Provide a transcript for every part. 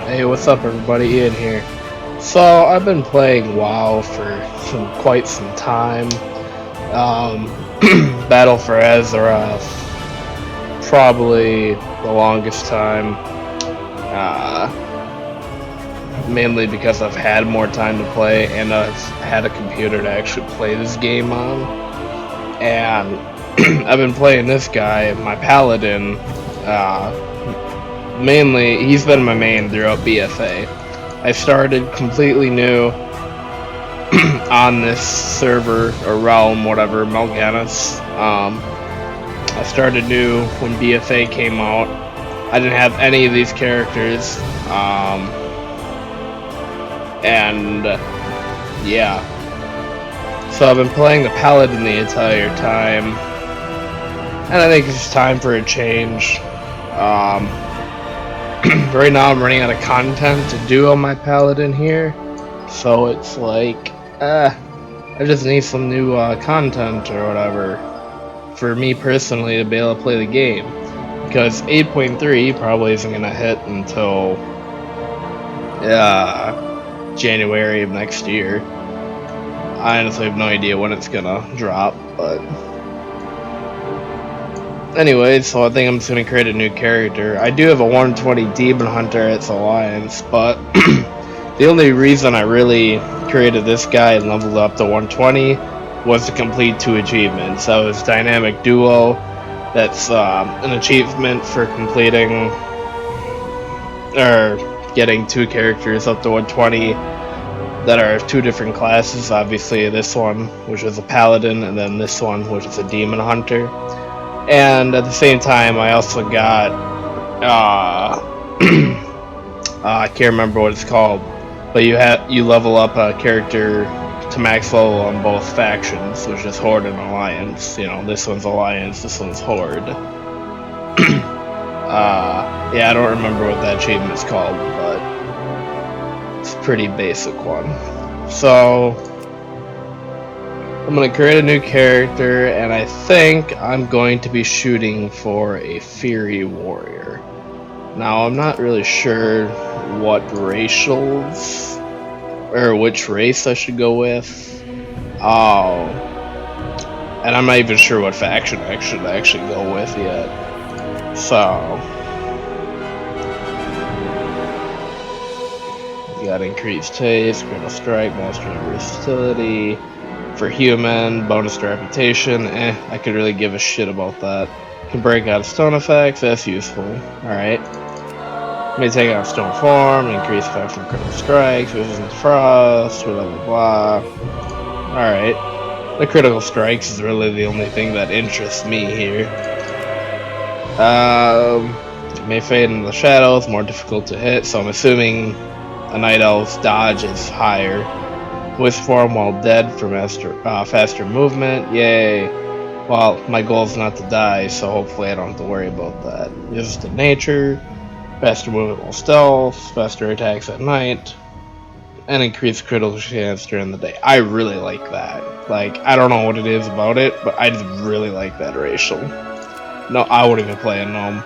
Hey, what's up everybody, Ian here. So, I've been playing WoW for quite some time. Um, Battle for Azeroth, probably the longest time. Mainly because I've had more time to play and I've had a computer to actually play this game on. And I've been playing this guy, my paladin, mainly, he's been my main throughout BFA. I started completely new on this server, or realm, whatever, Mal'Ganis. I started new when BFA came out. I didn't have any of these characters, yeah. So I've been playing the Paladin the entire time, and I think it's time for a change. Right now I'm running out of content to do on my Paladin here, so it's like, I just need some new content or whatever for me personally to be able to play the game, because 8.3 probably isn't going to hit until January of next year. I honestly have no idea when it's gonna drop, but anyway, so I think I'm just gonna create a new character. I do have a 120 Demon Hunter as Alliance, but the only reason I really created this guy and leveled up to 120 was to complete 2 achievements. That was Dynamic Duo, that's an achievement for completing or getting 2 characters up to 120 that are 2 different classes. Obviously this one, which is a Paladin, and then this one, which is a Demon Hunter. And at the same time, I also got, I can't remember what it's called, but you level up a character to max level on both factions, which is Horde and Alliance. You know, this one's Alliance, this one's Horde. Yeah, I don't remember what that achievement's called, but it's a pretty basic one. So I'm going to create a new character, and I think I'm going to be shooting for a Fury Warrior. Now, I'm not really sure what racials, or which race I should go with. Oh, and I'm not even sure what faction I should actually go with yet. So, you got increased haste, critical strike, mastery of versatility. For human, bonus to reputation, I could really give a shit about that. Can break out of stone effects, that's useful. Alright. May take out stone form, increase effect from critical strikes, resistance to frost, blah blah blah. Alright. The critical strikes is really the only thing that interests me here. May fade in the shadows, more difficult to hit, so I'm assuming a Night Elf's dodge is higher. Wisp form while dead for faster movement. Yay. Well, my goal is not to die, so hopefully I don't have to worry about that. Resistant nature, faster movement while stealth, faster attacks at night, and increased critical chance during the day. I really like that. Like, I don't know what it is about it, but I just really like that racial. No, I wouldn't even play a gnome.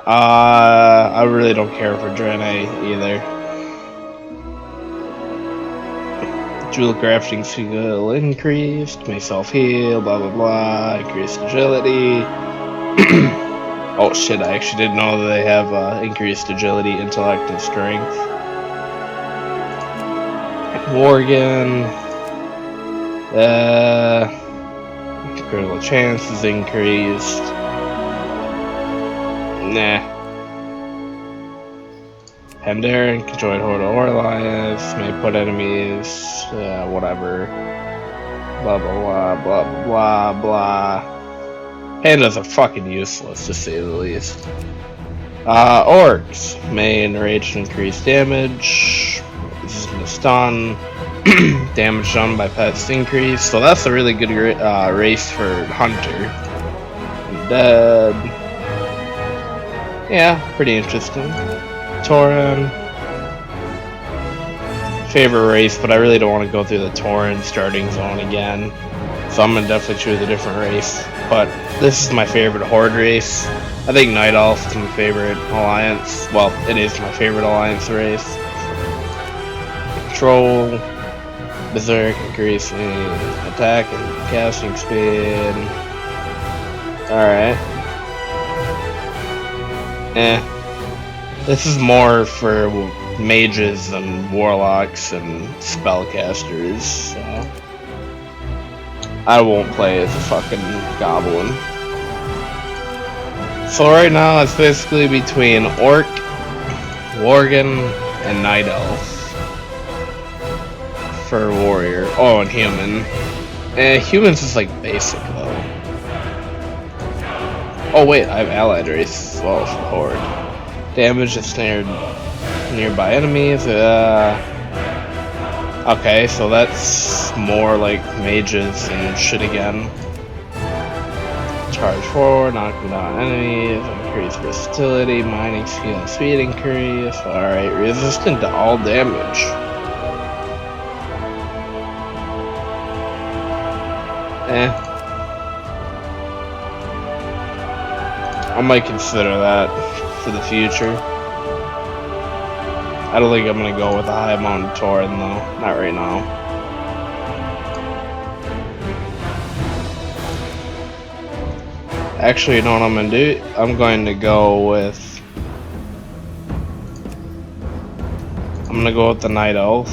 I really don't care for Draenei either. Jewel crafting skill increased, may self-heal, blah blah blah, increased agility. Oh shit, I actually didn't know that they have increased agility, intellect, and strength. Worgen. Critical chance is increased. Nah. Pandaren, control Horde or Alliance, may put enemies, whatever. Blah blah blah blah blah blah. Pandas are fucking useless, to say the least. Orcs may enrage and increase damage. Resistant to stun. Damage done by pets increase. So that's a really good race for Hunter. Dead. Yeah, pretty interesting. Tauren. Favorite race, but I really don't want to go through the Tauren starting zone again. So I'm gonna definitely choose a different race. But this is my favorite Horde race. I think Night Elf is my favorite alliance. Well, it is my favorite alliance race. Control, Berserk, increasing attack and casting speed. Alright. This is more for mages and warlocks and spellcasters, so I won't play as a fucking goblin. So right now it's basically between Orc, Worgen, and Night Elf for warrior. Oh, and human. Humans is like basic though. Oh wait, I have allied race as well for horde. Damage is snared nearby enemies. Okay, so that's more like mages and shit again. Charge forward, knocking down enemies, increase versatility, mining skill and speed increase. Alright, resistant to all damage. I might consider that for the future. I don't think I'm gonna go with a high mountain Tauren though, not right now. Actually, you know what I'm gonna do? I'm going to go with the Night Elf.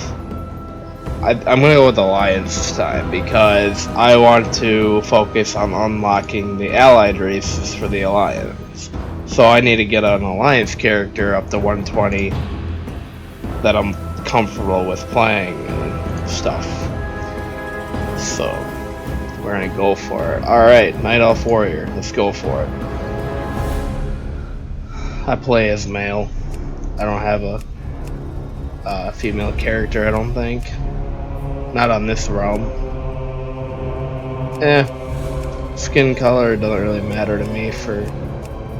I'm gonna go with Alliance this time because I want to focus on unlocking the allied races for the Alliance. So I need to get an Alliance character up to 120 that I'm comfortable with playing and stuff. So we're gonna go for it. Alright, Night Elf Warrior, let's go for it. I play as male. I don't have a female character, I don't think. Not on this realm. Skin color doesn't really matter to me for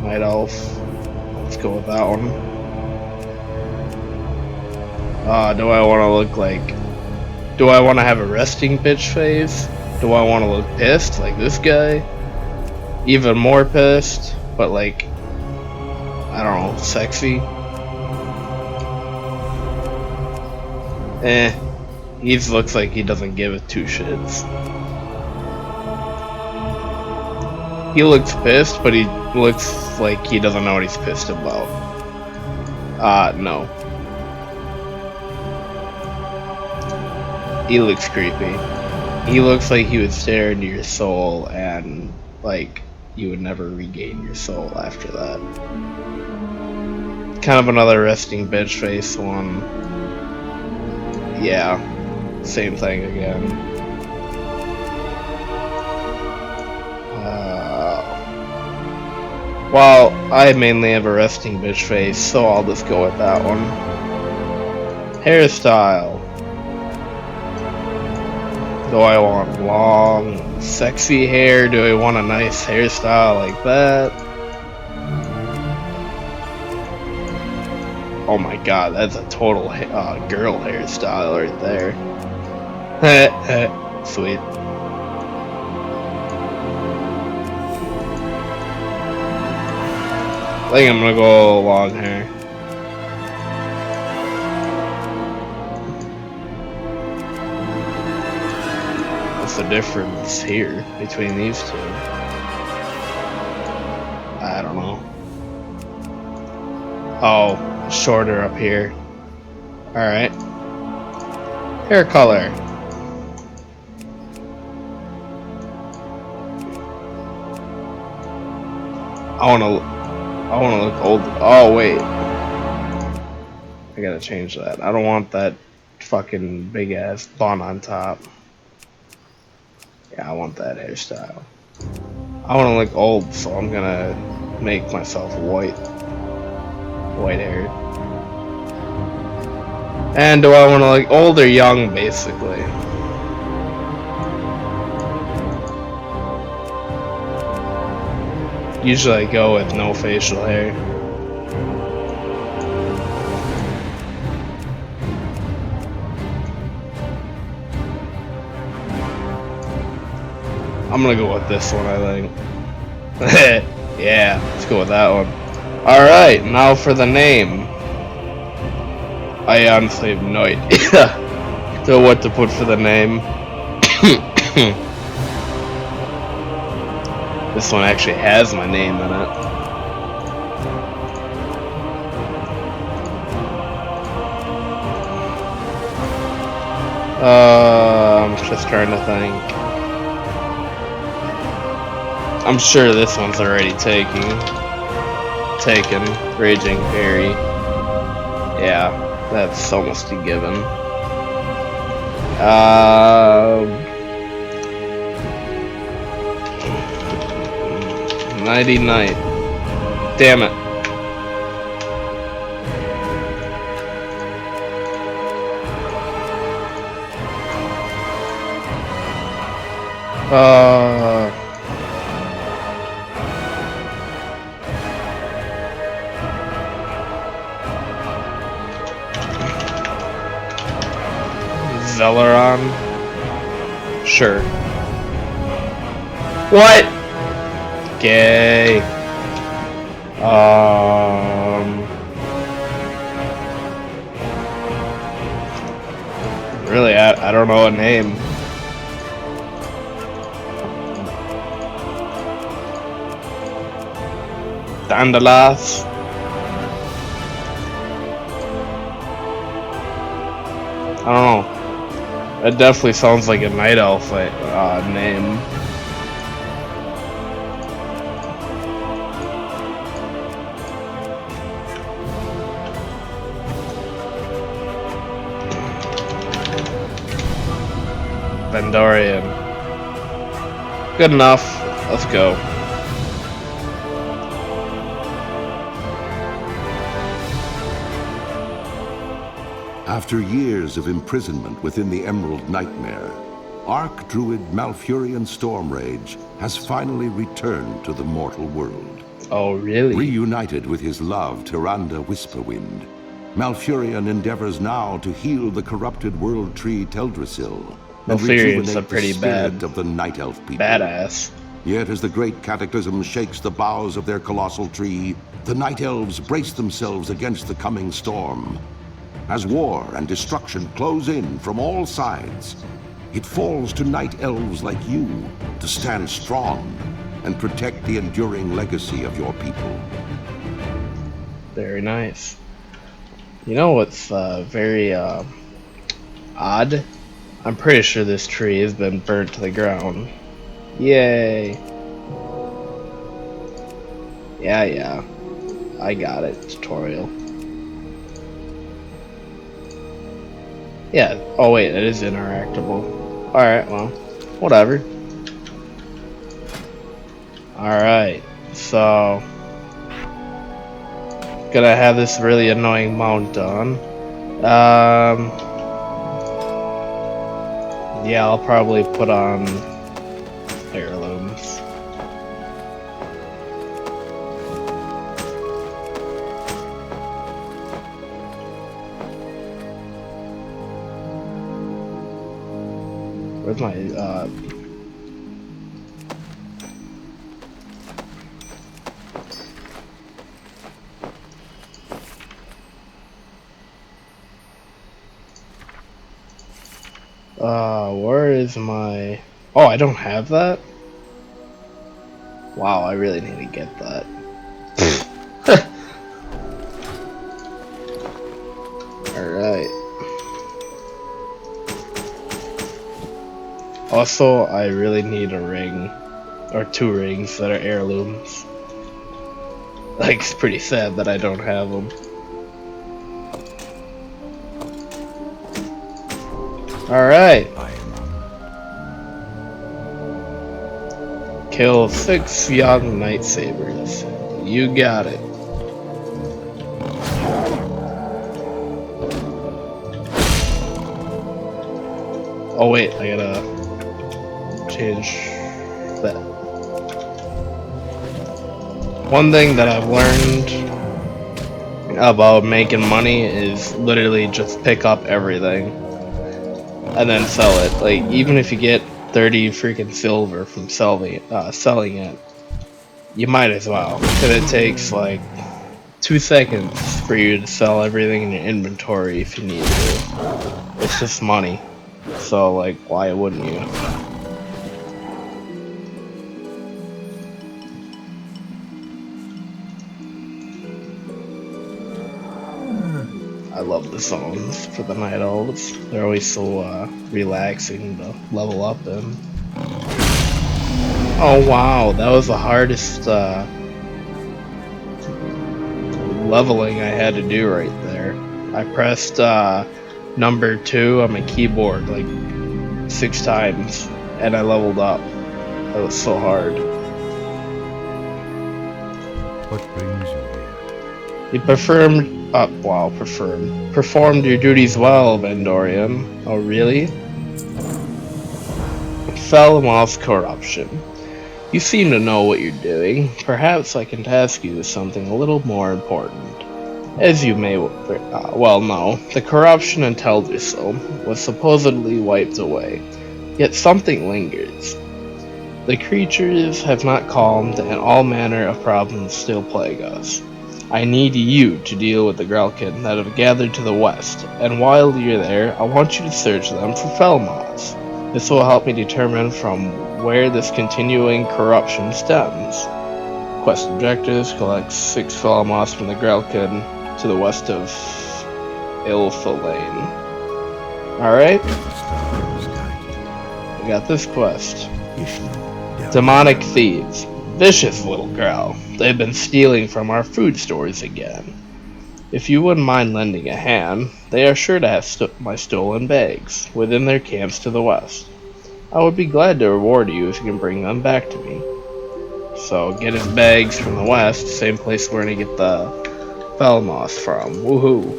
Night Elf. Let's go with that one. Do I want to look like... Do I want to have a resting bitch face? Do I want to look pissed like this guy? Even more pissed, but like... I don't know, sexy? He looks like he doesn't give a two shits. He looks pissed, but he looks like he doesn't know what he's pissed about. No. He looks creepy. He looks like he would stare into your soul and, like, you would never regain your soul after that. Kind of another resting bitch face one. Yeah. Same thing again. Well, I mainly have a resting bitch face, so I'll just go with that one. Hairstyle. Do I want long, sexy hair? Do I want a nice hairstyle like that? Oh my god, that's a total girl hairstyle right there. Sweet. I think I'm gonna go long hair. What's the difference here between these two? I don't know. Oh, shorter up here. Alright. Hair color. I wanna look old. Oh wait, I gotta change that. I don't want that fucking big ass bun on top. Yeah, I want that hairstyle. I wanna look old, so I'm gonna make myself white haired. And do I wanna look old or young, basically? Usually I go with no facial hair. I'm gonna go with this one, I think. Yeah, let's go with that one. Alright, now for the name. I honestly have no idea to what to put for the name. This one actually has my name in it. I'm just trying to think. I'm sure this one's already taken. Raging Fairy. Yeah, that's almost a given. Nighty Night. Damn it. Zeleron? Sure. What? Gay. Really, I don't know a name. Dandalas. I don't know. It definitely sounds like a night elf name. Vendorian. Good enough. Let's go. After years of imprisonment within the Emerald Nightmare, Archdruid Malfurion Stormrage has finally returned to the mortal world. Oh, really? Reunited with his love, Tyrande Whisperwind, Malfurion endeavors now to heal the corrupted world tree Teldrassil and Malfurion's a rejuvenate pretty the spirit bad of the Night Elf people. badass. Yet as the great cataclysm shakes the boughs of their colossal tree, the Night Elves brace themselves against the coming storm. As war and destruction close in from all sides, it falls to Night Elves like you to stand strong and protect the enduring legacy of your people. Very nice. You know what's very odd? I'm pretty sure this tree has been burnt to the ground. Yay! Yeah. I got it. Tutorial. Yeah. Oh wait, it is interactable. Alright, well, whatever. Alright, so gonna have this really annoying mount on. Yeah, I'll probably put on heirlooms. Where's my where is my... Oh, I don't have that? Wow, I really need to get that. Alright. Also, I really need a ring. Or 2 rings that are heirlooms. Like, it's pretty sad that I don't have them. Alright. Kill 6 young Night Sabers. You got it. Oh wait, I gotta change that. One thing that I've learned about making money is literally just pick up everything and then sell it. Like, even if you get 30 freaking silver from selling it, You might as well, because it takes like 2 seconds for you to sell everything in your inventory if you need to. It's just money. So, like, why wouldn't you? I love the songs for the Night Elves. They're always so relaxing to level up in. Oh wow, that was the hardest leveling I had to do right there. I pressed number 2 on my keyboard like 6 times and I leveled up. That was so hard. What brings you here? You performed your duties well, Vendorian. Oh really? Felmoth's corruption. You seem to know what you're doing. Perhaps I can task you with something a little more important. As you may well know, the corruption in Teldrassil was supposedly wiped away, yet something lingers. The creatures have not calmed, and all manner of problems still plague us. I need you to deal with the Grelkin that have gathered to the west, and while you're there, I want you to search them for Felmoths. This will help me determine from where this continuing corruption stems. Quest objectives: collect 6 Felmoths from the Grelkin to the west of Ilfalane. Alright, we got this quest. Demonic thieves. Vicious little growl. They've been stealing from our food stores again. If you wouldn't mind lending a hand, they are sure to have my stolen bags within their camps to the west. I would be glad to reward you if you can bring them back to me. So, get his bags from the west, same place we're gonna get the Felmoth from. Woohoo!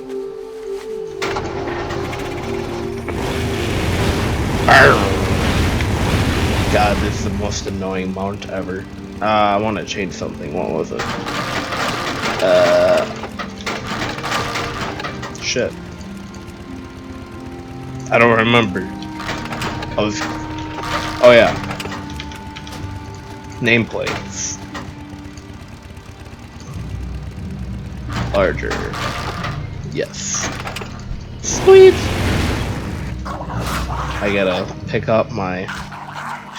Arrgh. God, this is the most annoying mount ever. I want to change something. What was it? Shit. I don't remember. Oh yeah. Nameplates. Larger. Yes. Sweet! I gotta pick up my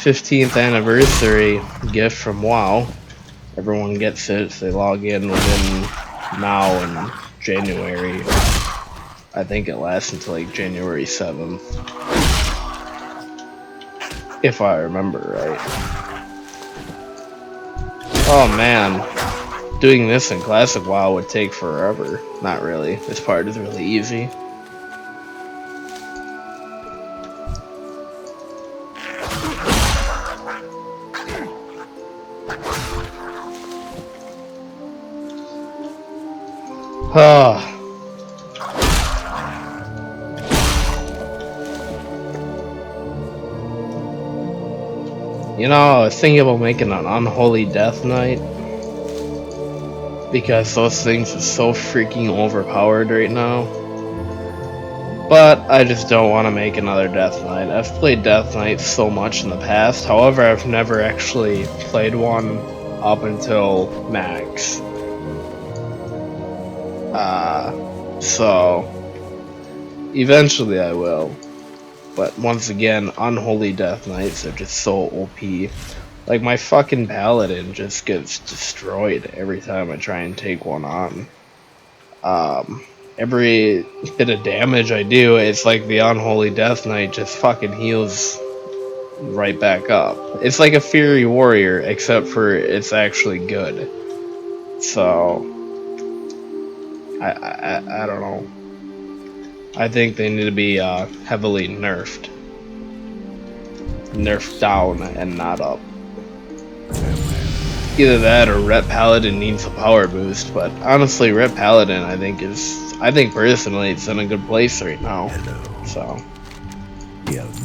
15th anniversary gift from WoW. Everyone gets it if they log in within now and January. I think it lasts until like January 7th. If I remember right. Oh man. Doing this in Classic WoW would take forever. Not really. This part is really easy. You know, I was thinking about making an Unholy Death Knight because those things are so freaking overpowered right now. But I just don't want to make another Death Knight. I've played Death Knight so much in the past, however I've never actually played one up until max. So eventually I will. But once again, Unholy Death Knights are just so OP. Like, my fucking Paladin just gets destroyed every time I try and take one on. Every bit of damage I do, it's like the Unholy Death Knight just fucking heals right back up. It's like a Fury Warrior, except for it's actually good. So, I don't know. I think they need to be heavily nerfed. Nerfed down and not up. Either that or Ret Paladin needs a power boost, but honestly Ret Paladin I think personally it's in a good place right now. So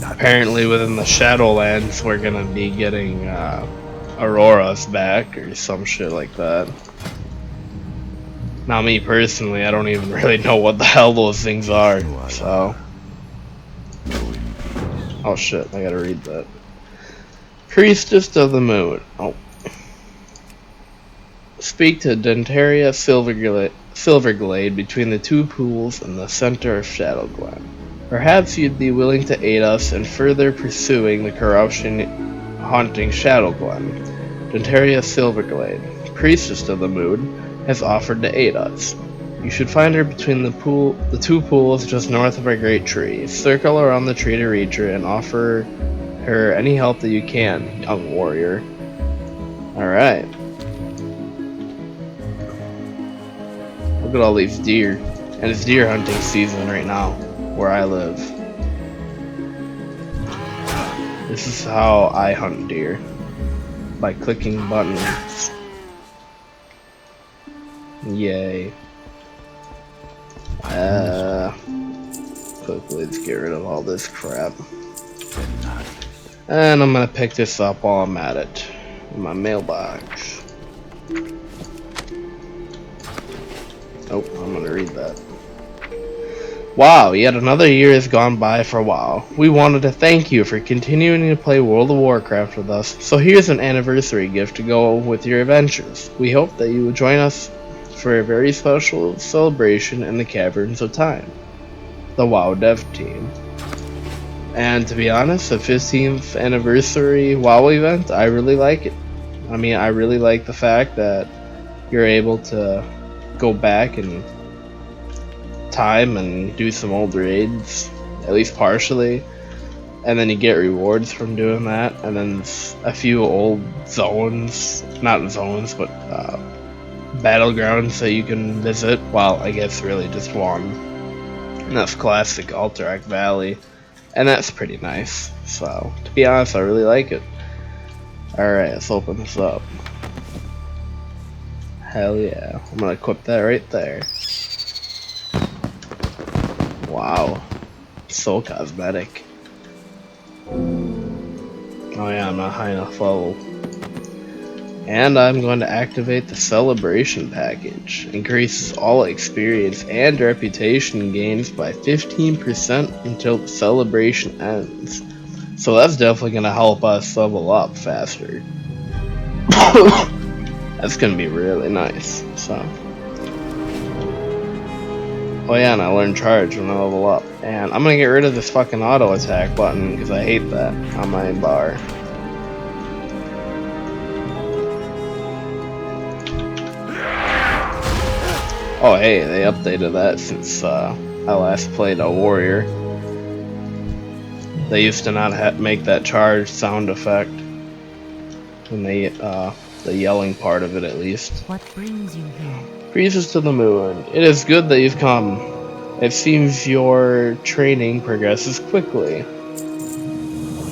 apparently within the Shadowlands we're gonna be getting Auroras back or some shit like that. Now me personally, I don't even really know what the hell those things are, so... Oh shit, I gotta read that. Priestess of the Moon. Oh. Speak to Dentaria Silverglade between the two pools in the center of Shadow Glen. Perhaps you'd be willing to aid us in further pursuing the corruption haunting Shadow Glen. Dentaria Silverglade, priestess of the moon, has offered to aid us. You should find her between the two pools just north of a great tree. Circle around the tree to reach her and offer her any help that you can, young warrior. Alright. Look at all these deer. And it's deer hunting season right now, where I live. This is how I hunt deer. By clicking buttons. Yay. Quickly, let's get rid of all this crap. And I'm gonna pick this up while I'm at it. In my mailbox. Oh, I'm gonna read that. Wow, yet another year has gone by for WoW. We wanted to thank you for continuing to play World of Warcraft with us, so here's an anniversary gift to go with your adventures. We hope that you will join us for a very special celebration in the Caverns of Time. The WoW Dev Team. And to be honest, the 15th anniversary WoW event, I really like it. I mean, I really like the fact that you're able to go back and time and do some old raids, at least partially, and then you get rewards from doing that, and then a few old zones, not zones, but battlegrounds that you can visit. Well, I guess really just one, and that's classic Alterac Valley, and that's pretty nice. So, to be honest, I really like it. Alright, let's open this up. Hell yeah, I'm gonna equip that right there. Wow, so cosmetic. Oh yeah, I'm not high enough level. And I'm going to activate the celebration package. Increases all experience and reputation gains by 15% until the celebration ends. So that's definitely going to help us level up faster. That's going to be really nice. So. Oh yeah, and I learned charge when I level up. And I'm gonna get rid of this fucking auto attack button because I hate that on my bar. Oh hey, they updated that since I last played a warrior. They used to not make that charge sound effect. And they, the yelling part of it at least. What brings you here? Priestess to the moon. It is good that you've come. It seems your training progresses quickly.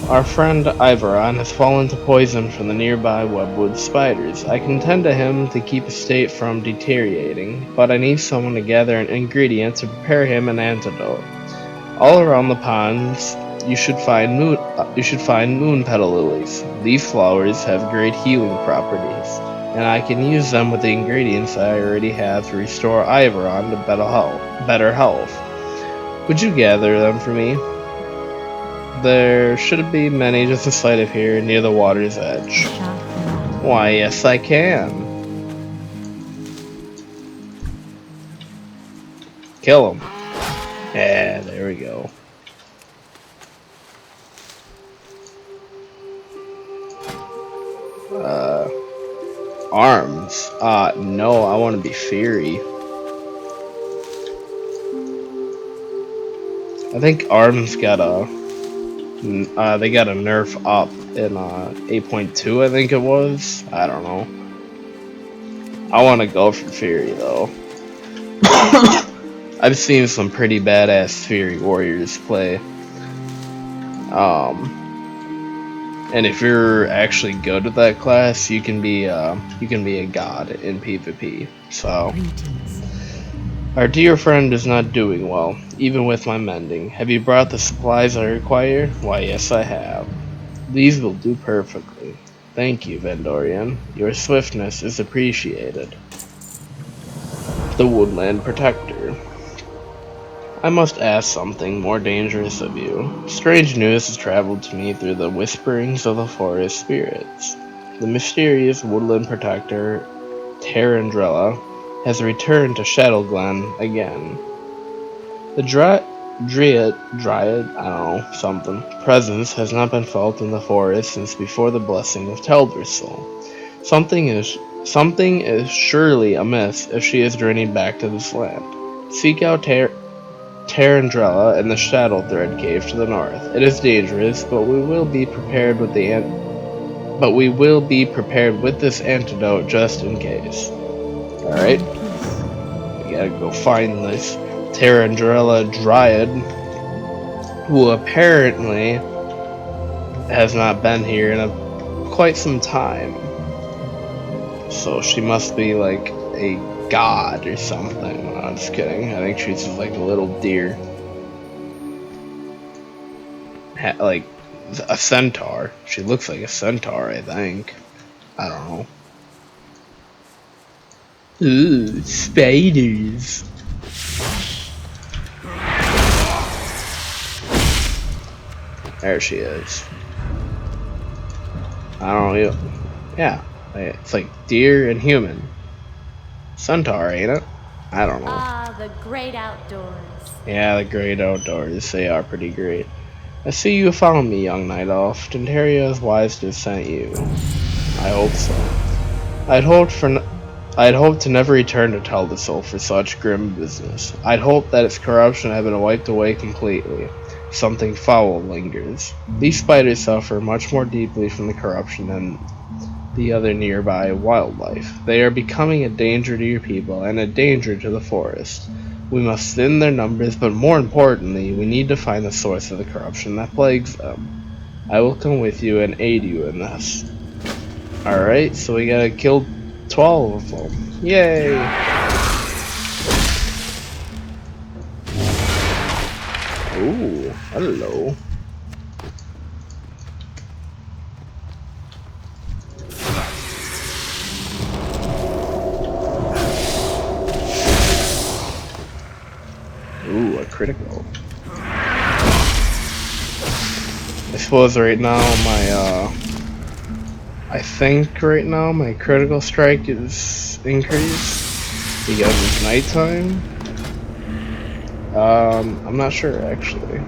Our friend Ivoron has fallen to poison from the nearby webwood spiders. I can tend to him to keep his state from deteriorating, but I need someone to gather an ingredient to prepare him an antidote. All around the ponds, you should find moon petal lilies. These flowers have great healing properties, and I can use them with the ingredients I already have to restore Ivoron to better health. Would you gather them for me? There should be many just a sight of here near the water's edge. Why, yes I can. Kill him. Yeah, there we go. Arms. No, I want to be Fury. I think Arms got they got a nerf up in 8.2, I think it was. I don't know. I want to go for Fury though. I've seen some pretty badass Fury warriors play. And if you're actually good at that class, you can be a god in PvP. So, our dear friend is not doing well, even with my mending. Have you brought the supplies I require? Why, yes, I have. These will do perfectly. Thank you, Vendorian. Your swiftness is appreciated. The Woodland Protector. I must ask something more dangerous of you. Strange news has traveled to me through the whisperings of the forest spirits. The mysterious Woodland Protector Tarandrella has returned to Shadow Glen again. The Dryad, I don't know, something, presence has not been felt in the forest since before the blessing of Teldrassil. Something is surely amiss if she is journeyed back to this land. Seek out Tarandrella in the Shadow Thread Cave to the north. It is dangerous, but we will be prepared with this antidote just in case. Alright. We gotta go find this Tarandrella Dryad, who apparently has not been here in quite some time. So she must be like a god or something. No, I'm just kidding. I think she's just like a little deer. Like a centaur. She looks like a centaur, I think. I don't know. Ooh, spiders. There she is. I don't know. Yeah, it's like deer and human. Centaur, ain't it? I don't know. Ah, the great outdoors. Yeah, the great outdoors. They are pretty great. I see you found me, young night elf. Dendaria is wise to have sent you. I hope so. I'd hoped to never return to Teldrassil for such grim business. I'd hoped that its corruption had been wiped away completely. Something foul lingers. These spiders suffer much more deeply from the corruption than the other nearby wildlife. They are becoming a danger to your people and a danger to the forest. We must thin their numbers, but more importantly, we need to find the source of the corruption that plagues them. I will come with you and aid you in this. Alright, so we gotta kill 12 of them. Yay! Ooh, hello. Ooh, a critical. I suppose right now I think right now my critical strike is increased because it's nighttime. I'm not sure actually.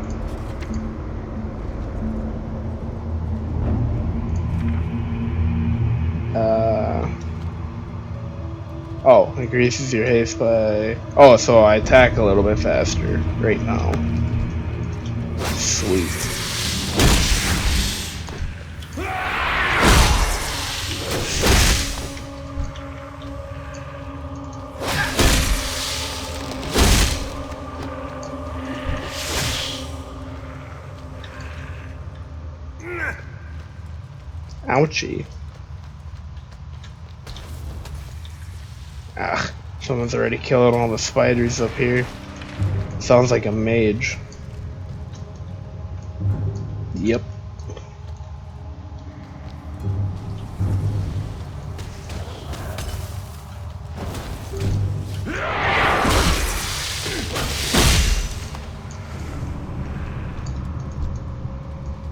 Oh, increases your haste by... Oh, so I attack a little bit faster right now. Sweet. Ouchie. Ah, someone's already killing all the spiders up here. Sounds like a mage. Yep.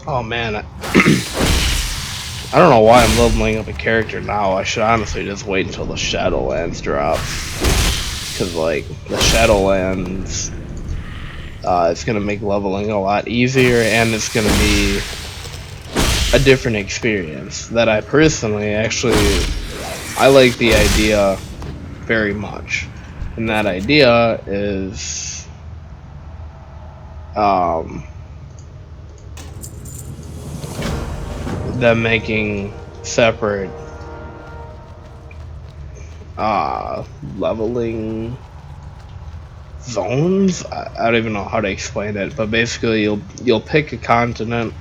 Oh man, I don't know why I'm leveling up a character now. I should honestly just wait until the Shadowlands drop. Because, like, the Shadowlands, it's going to make leveling a lot easier, and it's going to be a different experience that I personally, I like the idea very much. And that idea is, them making separate leveling zones. I don't even know how to explain it, but basically you'll pick a continent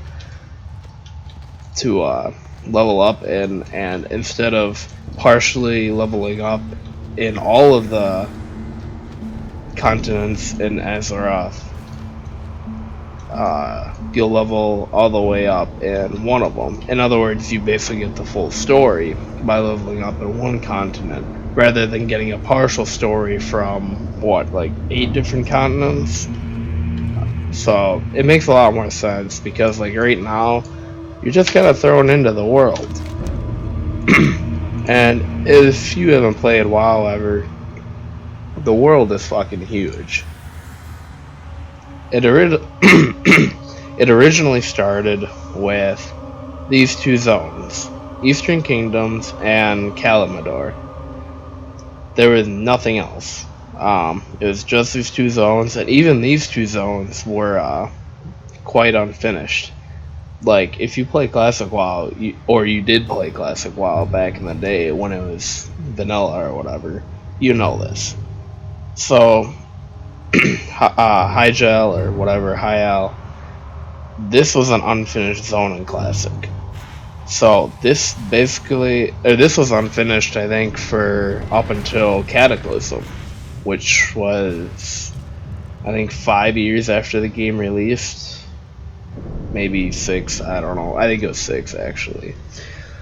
to level up in, and instead of partially leveling up in all of the continents in Azeroth, you'll level all the way up in one of them. In other words, you basically get the full story by leveling up in one continent, rather than getting a partial story from, what, like 8 different continents? So, it makes a lot more sense, because, like, right now, you're just kind of thrown into the world. And if you haven't played WoW ever, the world is fucking huge. It, it originally started with these two zones, Eastern Kingdoms and Kalamador. There was nothing else. It was just these two zones, and even these two zones were quite unfinished. Like, if you play Classic WoW, or you did play Classic WoW back in the day when it was vanilla or whatever, you know this. So, Higel or whatever, Hyal, this was an unfinished zone in Classic. So this this was unfinished, I think, for up until Cataclysm, which was, I think, 5 years after the game released. Maybe 6, I don't know. I think it was 6, actually.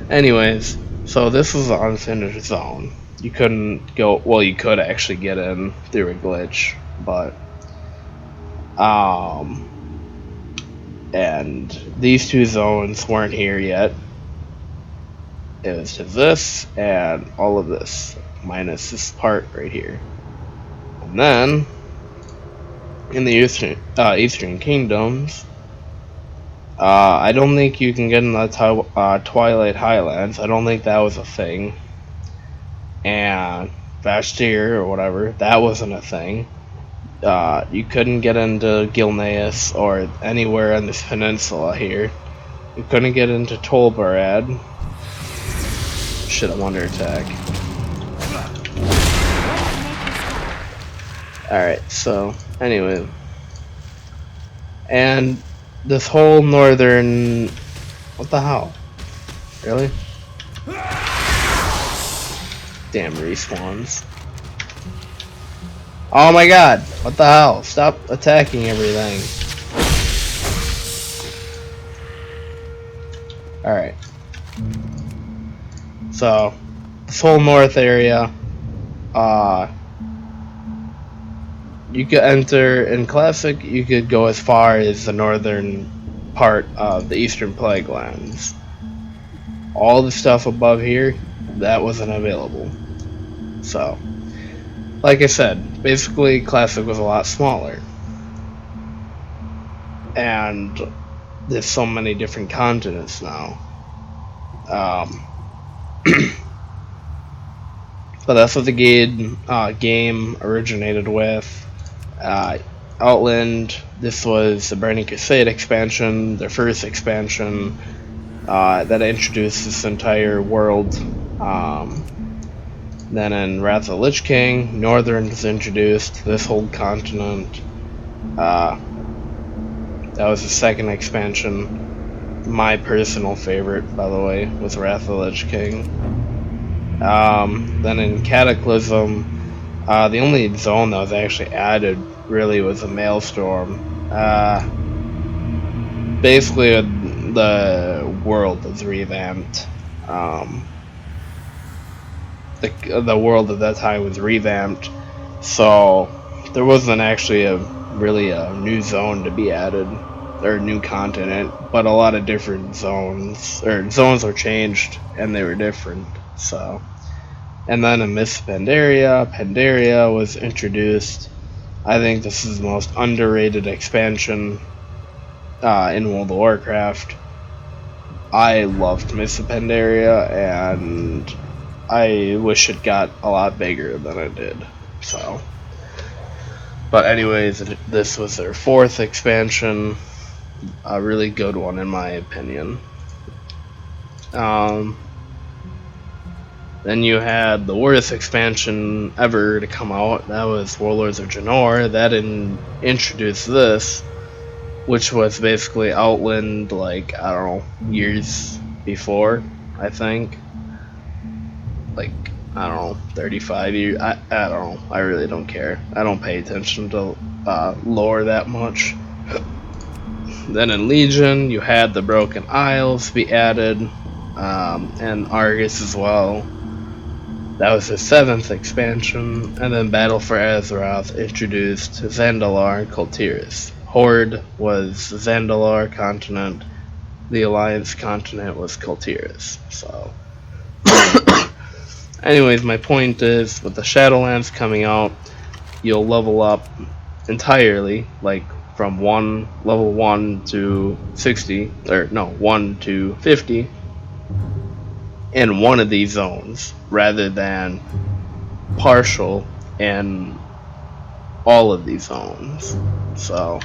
Anyways, so this was an unfinished zone. You couldn't go, well, you could actually get in through a glitch, but, and these two zones weren't here yet. It was just this and all of this, minus this part right here. And then, in the Eastern Kingdoms, I don't think you can get in the Twilight Highlands. I don't think that was a thing. And Vastir or whatever, that wasn't a thing. You couldn't get into Gilneas or anywhere on this peninsula here. You couldn't get into Tolbarad. Shit, I'm under attack. Alright, so, anyway. And this whole northern... What the hell? Really? Damn respawns. Oh my god! What the hell? Stop attacking everything. Alright. So, this whole north area, you could enter in Classic, you could go as far as the northern part of the Eastern Plague Lands. All the stuff above here, that wasn't available. So, like I said, basically Classic was a lot smaller. And there's so many different continents now. But that's what the game originated with. Outland, this was the Burning Crusade expansion, their first expansion that introduced this entire world. Then in Wrath of the Lich King, Northern was introduced, this whole continent. That was the second expansion. My personal favorite, by the way, was Wrath of the Lich King. Then in Cataclysm, the only zone that was actually added really was a Maelstrom. Basically, the world was revamped. The world at that time was revamped, so there wasn't actually really a new zone to be added, or a new continent, but a lot of different zones, or zones were changed, and they were different, so. And then in Miss Pandaria was introduced. I think this is the most underrated expansion in World of Warcraft. I loved Miss Pandaria, and I wish it got a lot bigger than it did. So, but anyways, this was their fourth expansion, a really good one in my opinion. Then you had the worst expansion ever to come out. That was Warlords of Draenor. That introduced this, which was basically Outland, like, I don't know, years before, I think. Like, I don't know, 35 years. I don't know. I really don't care. I don't pay attention to lore that much. Then in Legion, you had the Broken Isles be added, and Argus as well. That was the 7th expansion, and then Battle for Azeroth introduced Zandalar and Kultiris. Horde was Zandalar continent, the Alliance continent was Kultiris, so. Anyways, my point is, with the Shadowlands coming out, you'll level up entirely, like from level 1 to 60, or no, 1 to 50, in one of these zones, rather than partial in all of these zones. So,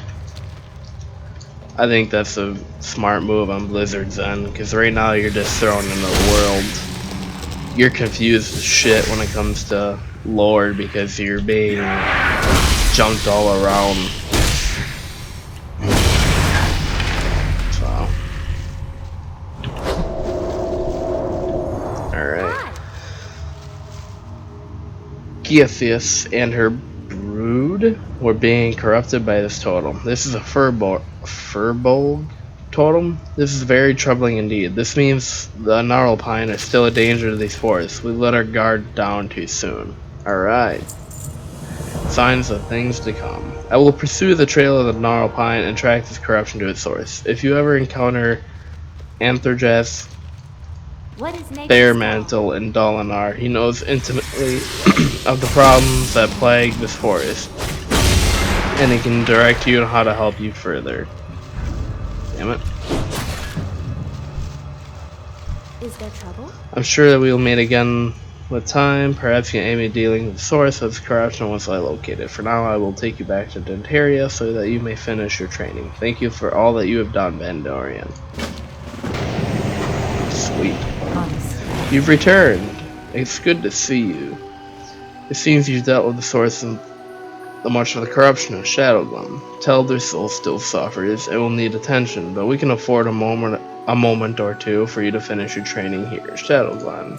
I think that's a smart move on Blizzard's end, because right now you're just thrown into the world. You're confused as shit when it comes to lore, because you're being junked all around. So, alright. Geotheus and her brood were being corrupted by this totem. This is a Furbolg totem. This is very troubling indeed. This means the Gnarlpine are still a danger to these forests. We let our guard down too soon. Alright. Signs of things to come. I will pursue the trail of the Gnarlpine and track this corruption to its source. If you ever encounter Antherjas, What is nature's Bearmantle, and Dolinar, he knows intimately of the problems that plague this forest, and he can direct you on how to help you further. Damn it. Is there trouble? I'm sure that we will meet again with time. Perhaps you can aim at dealing with the source of this corruption once I locate it. For now, I will take you back to Dentaria so that you may finish your training. Thank you for all that you have done, Vandorian. Sweet. You've returned. It's good to see you. It seems you've dealt with the source of much of the corruption of Shadowglen. Teldrassil still suffers and will need attention, but we can afford a moment or two for you to finish your training here at Shadowglen.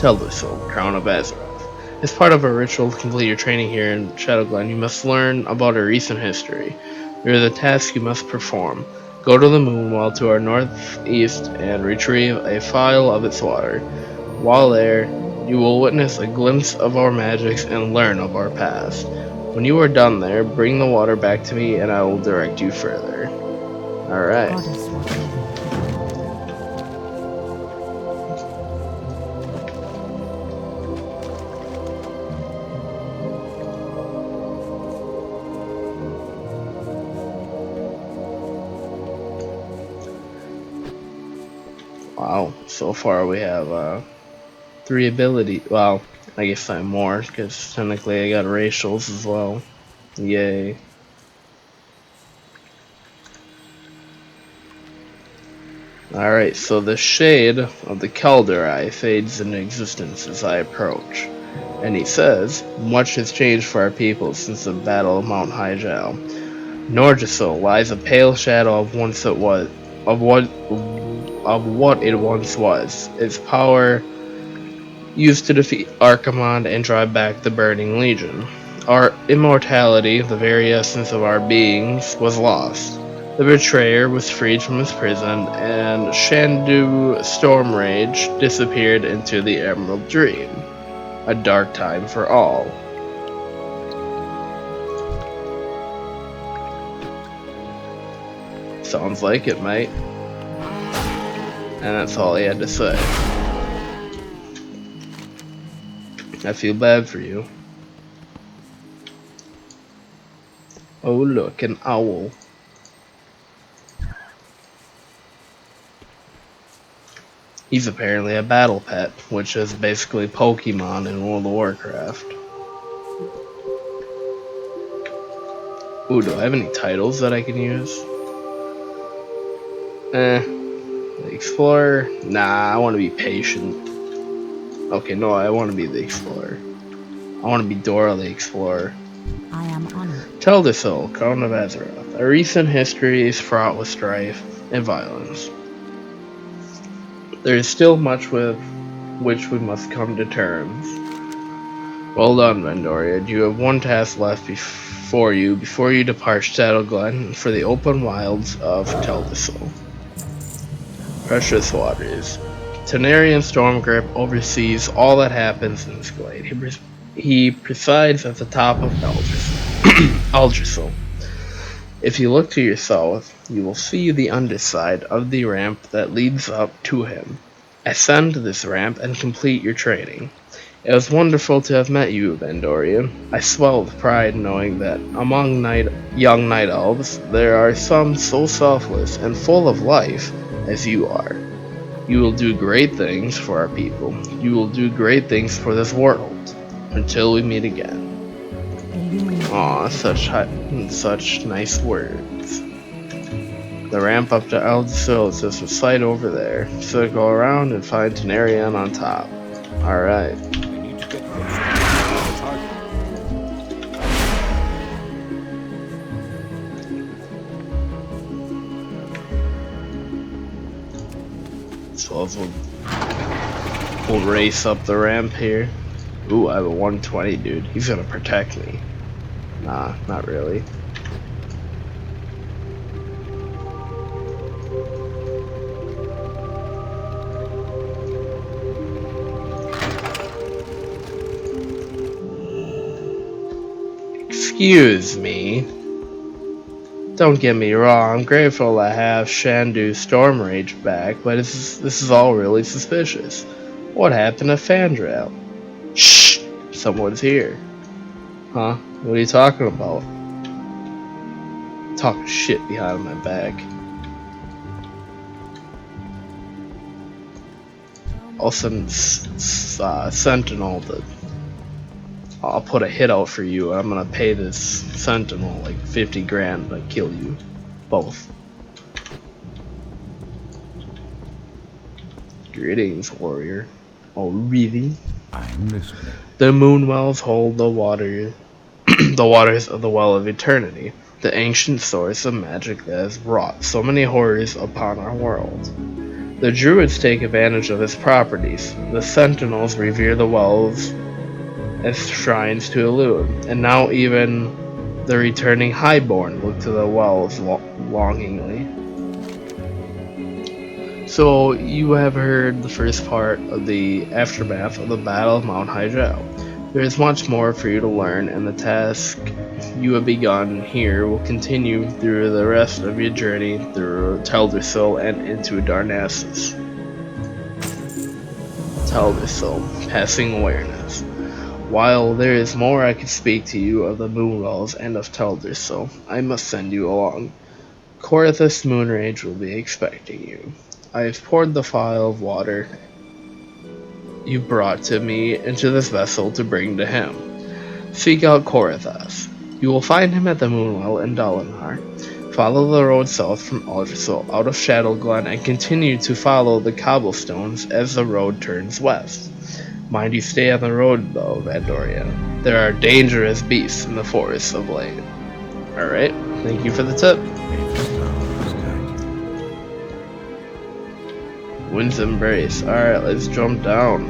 Teldrassil, Crown of Azeroth. As part of a ritual to complete your training here in Shadowglen, you must learn about her recent history. There is a task you must perform. Go to the Moonwell to our northeast and retrieve a phial of its water. While there, you will witness a glimpse of our magics and learn of our past. When you are done there, bring the water back to me and I will direct you further. Alright. Wow, so far we have 3 abilities. Well, I guess I'm more, because technically I got racials as well. Yay. Alright, so the shade of the Kelderai fades into existence as I approach. And he says, much has changed for our people since the Battle of Mount Hyjal. Nordrassil lies a pale shadow of what it once was. Its power used to defeat Archimonde and drive back the Burning Legion. Our immortality, the very essence of our beings, was lost. The betrayer was freed from his prison, and Shandu Stormrage disappeared into the Emerald Dream. A dark time for all. Sounds like it, mate. And that's all he had to say. I feel bad for you. Oh look, an owl. He's apparently a battle pet, which is basically Pokemon in World of Warcraft. Ooh, do I have any titles that I can use? The Explorer? Nah, I want to be patient. Okay, no, I want to be the Explorer. I want to be Dora the Explorer. I am honored. Teldrassil, Crown of Azeroth. Our recent history is fraught with strife and violence. There is still much with which we must come to terms. Well done, Vendoria. You have one task left before you depart Shadowglen for the open wilds of Teldrassil. Precious Waters. Tenarian Stormgrip oversees all that happens in this glade. He presides at the top of Aldrassil. If you look to your south, you will see the underside of the ramp that leads up to him. Ascend this ramp and complete your training. It was wonderful to have met you, Vandoria. I swell with pride knowing that among young night elves there are some so selfless and full of life as you are. You will do great things for our people. You will do great things for this world. Until we meet again. Aw, such nice words. The ramp up to Eldersil is just a sight over there. So go around and find Tenarian on top. Alright. So we'll race up the ramp here. Ooh, I have a 120, dude. He's gonna protect me. Nah, not really. Excuse me. Don't get me wrong, I'm grateful to have Shandu's Storm Rage back, but this is all really suspicious. What happened to Fandral? Shh! Someone's here. Huh? What are you talking about? Talking shit behind my back. I'll send Sentinel to... I'll put a hit out for you. I'm gonna pay this Sentinel like 50 grand to kill you. Both. Greetings, warrior. Oh, really? I'm listening. The Moonwells hold the water, the waters of the Well of Eternity, the ancient source of magic that has wrought so many horrors upon our world. The Druids take advantage of its properties. The Sentinels revere the wells as shrines to Elune, and now even the returning Highborn look to the wells longingly. So you have heard the first part of the aftermath of the Battle of Mount Hyjal. There is much more for you to learn, and the task you have begun here will continue through the rest of your journey through Teldrassil and into Darnassus. Teldrassil, passing awareness. While there is more I could speak to you of the Moonwells and of Teldrassil, I must send you along. Corythus Moonrage will be expecting you. I have poured the phial of water you brought to me into this vessel to bring to him. Seek out Corythus. You will find him at the Moonwell in Dalinar. Follow the road south from Aldersil out of Shadow Glen and continue to follow the cobblestones as the road turns west. Mind you stay on the road though, Vandoria. There are dangerous beasts in the forests of Lane. Alright, thank you for the tip. Wind's Embrace. Alright, let's jump down.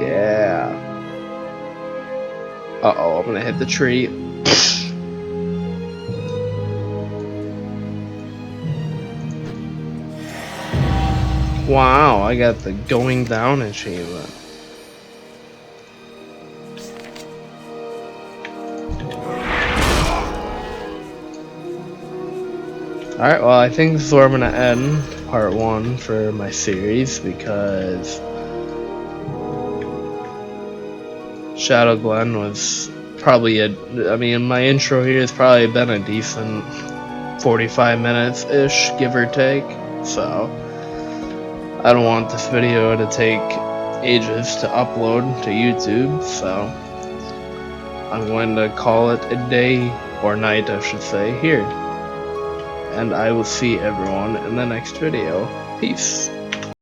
Yeah. Uh-oh, I'm gonna hit the tree. Wow, I got the going down achievement. Alright, well I think this is where I'm gonna end part 1 for my series because Shadow Glen was probably I mean my intro here has probably been a decent 45 minutes-ish, give or take, so I don't want this video to take ages to upload to YouTube, so I'm going to call it a day, or night I should say, here. And I will see everyone in the next video. Peace.